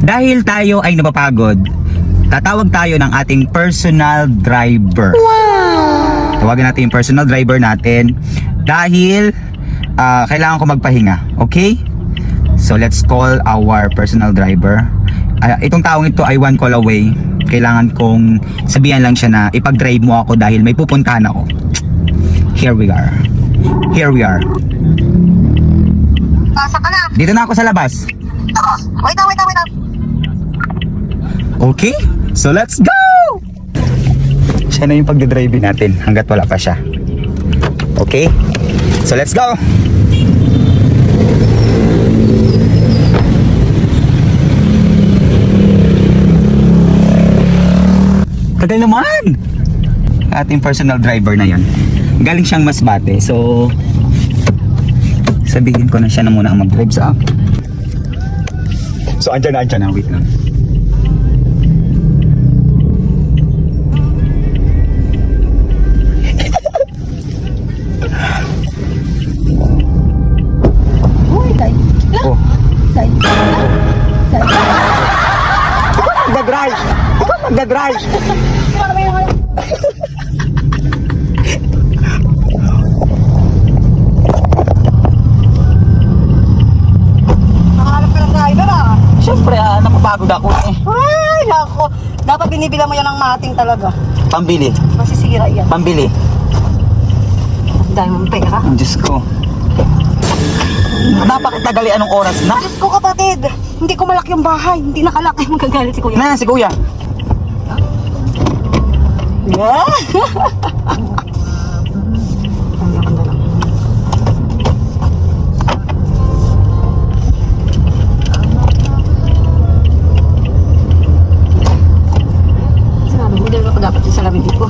Dahil tayo ay napapagod, tatawag tayo ng ating personal driver. Wow! Tawagan natin yung personal driver natin dahil kailangan ko magpahinga. Okay? So let's call our personal driver. Itong taong ito ay one call away. Kailangan kong sabihan lang siya na ipag-drive mo ako dahil may pupuntahan ako. Here we are. Here we are. Pasok ka na. Dito na ako sa labas. Wait lang. Okay? So let's go! Siya na yung pagdadrive natin hanggat wala pa siya. Okay? So let's go! Tagal naman! Ating personal driver na yan. Galing siyang Masbate. So sabihin ko na siya na muna ang mag-drive sa akin. So andyan na. Wait lang. Uy, tay. Oh. Tay. Magdadrive! Ikaw magdadrive! Nakahanap ka ng driver ah. Siyempre napapagod ako eh. Ay, nako. Dapat binibilang mo yan ng mating talaga. Pambili. Masisira yan. Pambili. Dahil mong pera. Ang Diyos ko. Napakatagali, anong oras na? Diyos ko kapatid, hindi ko malaki yung bahay. Hindi nakalaki, magagalit si kuya. Na, si kuya. Yeah. Sinabi mo, dalawa ko dapat yung salamin ko.